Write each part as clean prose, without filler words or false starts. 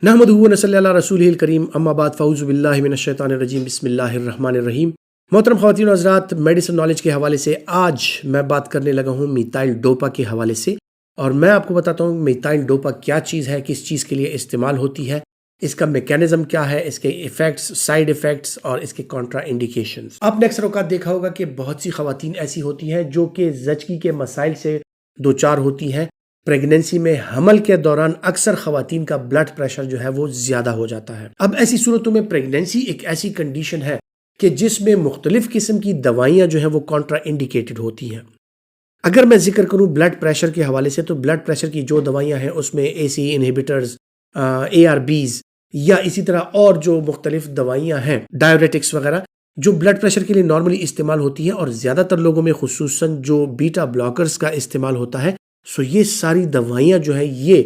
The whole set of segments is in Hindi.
नहमदुहु व नसल्ली अला रसूलिहिल करीम अम्मा बाद फ़ऊज़ु बिल्लाहि मिनश शैतानिर रजीम बिस्मिल्लाहिर रहमानिर रहीम। मोहतरम ख़वातीन व हज़रात, मेडिसिन नॉलेज के हवाले से आज मैं बात करने लगा हूँ मीथाइल डोपा के हवाले से, और मैं आपको बताता हूँ मीथाइल डोपा क्या चीज़ है, किस चीज़ के लिए इस्तेमाल होती है, इसका मैकेनिज्म क्या है, इसके इफ़ेक्ट्स, साइड इफ़ेक्ट्स और इसके कॉन्ट्रा इंडिकेशंस। आपने अक्सर औक़ात देखा होगा कि बहुत सी ख़वातीन ऐसी होती हैं जो कि ज़चगी के मसाइल से दो चार होती हैं। प्रेगनेंसी में हमल के दौरान अक्सर ख़वातीन का ब्लड प्रेशर जो है वो ज़्यादा हो जाता है। अब ऐसी सूरतों में प्रेगनेंसी एक ऐसी कंडीशन है कि जिसमें मुख्तलिफ किस्म की दवाइयाँ जो हैं वो कॉन्ट्रा इंडिकेटेड होती हैं। अगर मैं जिक्र करूँ ब्लड प्रेशर के हवाले से, तो ब्लड प्रेशर की जो दवाइयाँ हैं उसमें एसी इनहिबिटर्स, ARBs या इसी तरह और जो मुख्तलिफ दवाइयाँ हैं, डायरेटिक्स वगैरह, जो ब्लड प्रेशर के लिए नॉर्मली इस्तेमाल होती हैं और ज़्यादातर लोगों में खुसूसन जो बीटा ब्लॉकर्स का इस्तेमाल होता है, सो ये सारी दवाइयाँ जो है ये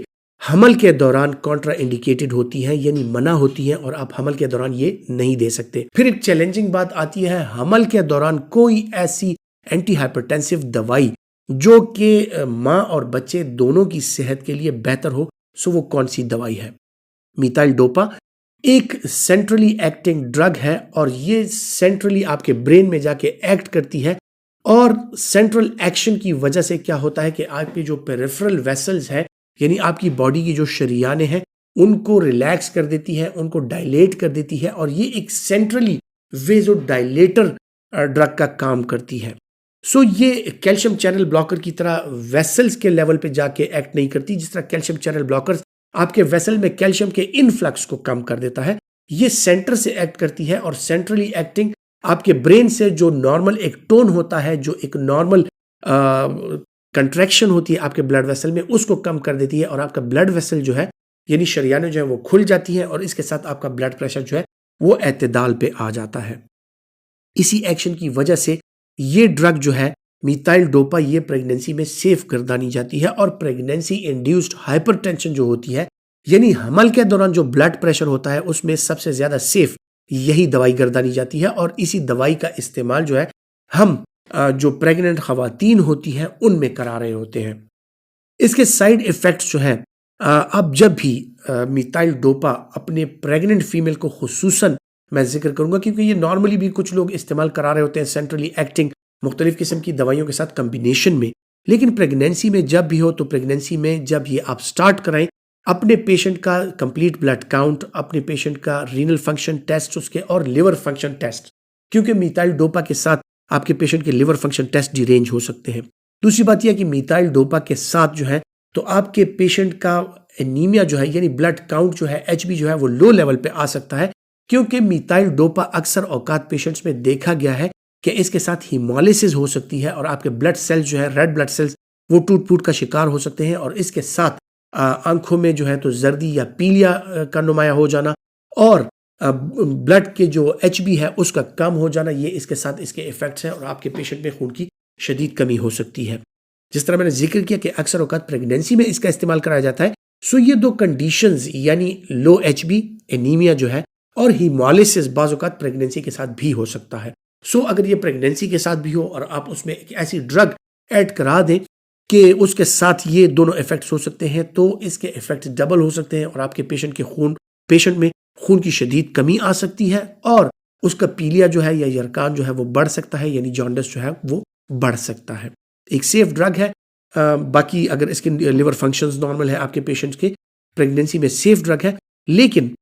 हमल के दौरान कॉन्ट्रा इंडिकेटेड होती हैं, यानी मना होती हैं और आप हमल के दौरान ये नहीं दे सकते। फिर एक चैलेंजिंग बात आती है, हमल के दौरान कोई ऐसी एंटी हाइपरटेंसिव दवाई जो कि माँ और बच्चे दोनों की सेहत के लिए बेहतर हो, सो वो कौन सी दवाई है? मीथाइल डोपा एक सेंट्रली एक्टिंग ड्रग है और ये सेंट्रली आपके ब्रेन में जाके एक्ट करती है, और सेंट्रल एक्शन की वजह से क्या होता है कि आपके जो पेरिफेरल वेसल्स हैं, यानी आपकी बॉडी की जो शरियाने हैं, उनको रिलैक्स कर देती है, उनको डायलेट कर देती है, और ये एक सेंट्रली वेजोडाइलेटर ड्रग का काम करती है। सो ये कैल्शियम चैनल ब्लॉकर की तरह वेसल्स के लेवल पे जाके एक्ट नहीं करती। जिस तरह कैल्शियम चैनल ब्लॉकर्स आपके वेसल में कैल्शियम के इनफ्लक्स को कम कर देता है, ये सेंटर से एक्ट करती है, और सेंट्रली एक्टिंग आपके ब्रेन से जो नॉर्मल एक टोन होता है, जो एक नॉर्मल कंट्रैक्शन होती है आपके ब्लड वेसल में, उसको कम कर देती है, और आपका ब्लड वेसल जो है यानी शरियाने जो है वो खुल जाती है, और इसके साथ आपका ब्लड प्रेशर जो है वो एतदाल पे आ जाता है। इसी एक्शन की वजह से ये ड्रग जो है मीथाइल डोपा, ये प्रेगनेंसी में सेफ गर्दानी जाती है, और प्रेगनेंसी इंड्यूस्ड हाइपरटेंशन जो होती है, यानी हमल के दौरान जो ब्लड प्रेशर होता है, उसमें सबसे ज्यादा सेफ यही दवाई गर्दानी जाती है, और इसी दवाई का इस्तेमाल जो है हम जो प्रेग्नेंट खवातीन होती हैं उनमें करा रहे होते हैं। इसके साइड इफेक्ट्स जो हैं, अब जब भी मीथाइल डोपा अपने प्रेग्नेंट फीमेल को खुसूसन मैं जिक्र करूंगा, क्योंकि ये नॉर्मली भी कुछ लोग इस्तेमाल करा रहे होते हैं सेंट्रली एक्टिंग मुख्तलिफ किस्म की दवाइयों के साथ कम्बिनेशन में, लेकिन प्रेगनेंसी में जब भी हो, तो प्रेगनेंसी में जब ये आप स्टार्ट कराएं, अपने पेशेंट का कंप्लीट ब्लड काउंट, अपने पेशेंट का रीनल फंक्शन टेस्ट उसके, और लिवर फंक्शन टेस्ट, क्योंकि मीथाइल डोपा के साथ आपके पेशेंट के लिवर फंक्शन टेस्ट डिरेंज हो सकते हैं। दूसरी बात यह कि मीथाइल डोपा के साथ जो है तो आपके पेशेंट का एनीमिया जो है, यानी ब्लड काउंट जो है, HB जो है वो लो लेवल पे आ सकता है, क्योंकि मीथाइल डोपा अक्सर औकात पेशेंट्स में देखा गया है कि इसके साथ हीमोलिसिस हो सकती है, और आपके ब्लड सेल्स जो है, रेड ब्लड सेल्स, वो टूट फूट का शिकार हो सकते हैं, और इसके साथ आंखों में जो है तो जर्दी या पीलिया का नुमाया हो जाना, और ब्लड के जो HB है उसका कम हो जाना, ये इसके साथ इसके इफेक्ट्स हैं, और आपके पेशेंट में खून की शदीद कमी हो सकती है। जिस तरह मैंने जिक्र किया कि अक्सर औकात प्रेगनेंसी में इसका इस्तेमाल कराया जाता है, सो ये दो कंडीशंस यानी लो HB, एनीमिया जो है, और हीमोलिसिस बाज़ औकात प्रेगनेंसी के साथ भी हो सकता है। सो अगर ये प्रेगनेंसी के साथ भी हो और आप उसमें एक ऐसी ड्रग ऐड करा दें कि उसके साथ ये दोनों इफेक्ट्स हो सकते हैं, तो इसके इफेक्ट्स डबल हो सकते हैं, और आपके पेशेंट में खून की शदीद कमी आ सकती है, और उसका पीलिया जो है या यरकान जो है वो बढ़ सकता है, यानी जॉन्डिस जो है वो बढ़ सकता है। एक सेफ ड्रग है। बाकी अगर इसके लिवर फंक्शंस नॉर्मल है आपके पेशेंट्स के, प्रेगनेंसी में सेफ ड्रग है, लेकिन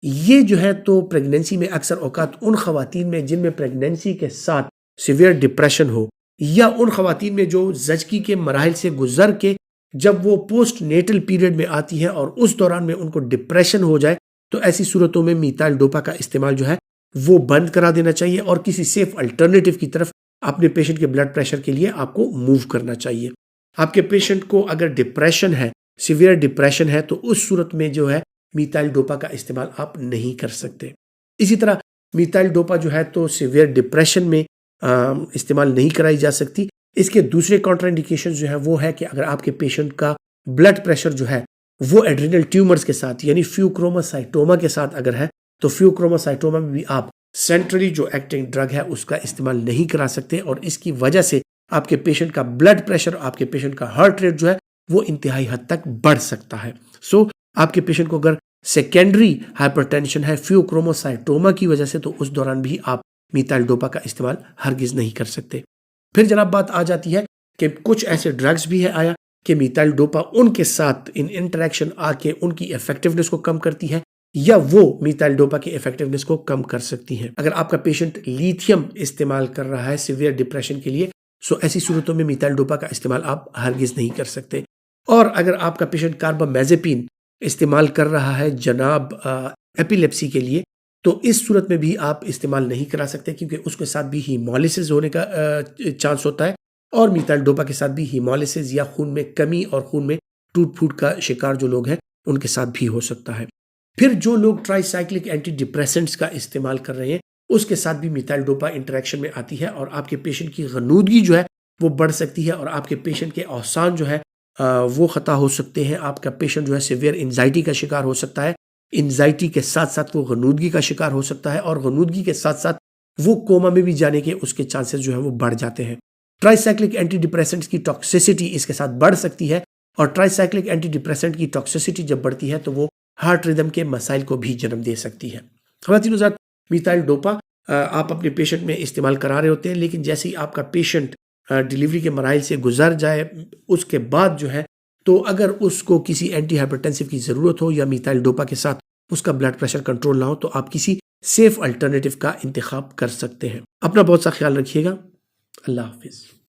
ये जो है तो प्रेगनेंसी में अक्सर औकात उन खवातीन में जिनमें प्रेगनेंसी के साथ सीवियर डिप्रेशन हो, या उन खवातीन में जो ज़चगी के मराहिल से गुजर के जब वो पोस्ट नेटल पीरियड में आती है और उस दौरान में उनको डिप्रेशन हो जाए, तो ऐसी सूरतों में मीथाइल डोपा का इस्तेमाल जो है वो बंद करा देना चाहिए, और किसी सेफ अल्टरनेटिव की तरफ अपने पेशेंट के ब्लड प्रेशर के लिए आपको मूव करना चाहिए। आपके पेशेंट को अगर डिप्रेशन है, सीवियर डिप्रेशन है, तो उस सूरत में जो है मीथाइल डोपा का इस्तेमाल आप नहीं कर सकते। इसी तरह मीथाइल डोपा जो है तो सीवियर डिप्रेशन में इस्तेमाल नहीं कराई जा सकती। इसके दूसरे कॉन्ट्राइंडिकेशन जो है वो है कि अगर आपके पेशेंट का ब्लड प्रेशर जो है वो एड्रिनल ट्यूमर्स के साथ यानी फ्यूक्रोमासाइटोमा के साथ अगर है, तो फ्यूक्रोमासाइटोमा में भी आप सेंट्रली जो एक्टिंग ड्रग है उसका इस्तेमाल नहीं करा सकते, और इसकी वजह से आपके पेशेंट का ब्लड प्रेशर, आपके पेशेंट का हार्ट रेट जो है वो इंतहाई हद तक बढ़ सकता है। सो आपके पेशेंट को अगर सेकेंडरी हाइपरटेंशन है, फियोक्रोमोसाइटोमा की वजह से, तो उस दौरान भी आप मीथाइल डोपा का इस्तेमाल हरगिज नहीं कर सकते। फिर जनाब बात आ जाती है कि कुछ ऐसे ड्रग्स भी है आया कि मीथाइल डोपा उनके साथ इन इंटरेक्शन आके उनकी इफेक्टिवनेस को कम करती है या वो मीथाइल डोपा की इफेक्टिवनेस को कम कर सकती हैं। अगर आपका पेशेंट लिथियम इस्तेमाल कर रहा है सीवियर डिप्रेशन के लिए, सो ऐसी सूरतों में मीथाइल डोपा का इस्तेमाल आप हरगिज नहीं कर सकते। और अगर आपका पेशेंट कार्बामेज़ेपिन इस्तेमाल कर रहा है जनाब एपिलेप्सी के लिए, तो इस सूरत में भी आप इस्तेमाल नहीं करा सकते क्योंकि उसके साथ भी हीमोलिसिस होने का चांस होता है और मीथाइल डोपा के साथ भी हीमोलिसिस या खून में कमी और खून में टूट फूट का शिकार जो लोग हैं उनके साथ भी हो सकता है। फिर जो लोग ट्राइसाइक्लिक एंटी डिप्रेसेंट्स का इस्तेमाल कर रहे हैं उसके साथ भी मीथाइल डोपा इंटरेक्शन में आती है और आपके पेशेंट की गनूदगी जो है वो बढ़ सकती है और आपके पेशेंट के औसान जो है वो ख़ता हो सकते हैं। आपका पेशेंट जो है सीवियर एंजाइटी का शिकार हो सकता है, एंजाइटी के साथ साथ वो गनूदगी का शिकार हो सकता है और गनूदगी के साथ साथ वो कोमा में भी जाने के उसके चांसेस जो है वो बढ़ जाते हैं। ट्राइसाइक्लिक एंटी डिप्रेसेंट्स की टॉक्सिसिटी इसके साथ बढ़ सकती है और ट्राइसाइक्लिक एंटी डिप्रेसेंट की टॉक्सिसिटी जब बढ़ती है तो वो हार्ट रिदम के मसाइल को भी जन्म दे सकती है। ख़वातीन हज़रात, मीथाइल डोपा आप अपने पेशेंट में इस्तेमाल करा रहे होते हैं, लेकिन जैसे ही आपका पेशेंट डिलीवरी के मराइल से गुजर जाए उसके बाद जो है तो अगर उसको किसी एंटी हाइपरटेंसिव की ज़रूरत हो या मीथाइल डोपा के साथ उसका ब्लड प्रेशर कंट्रोल ना हो तो आप किसी सेफ अल्टरनेटिव का इंतखाब कर सकते हैं। अपना बहुत सा ख्याल रखिएगा। अल्लाह हाफिज़।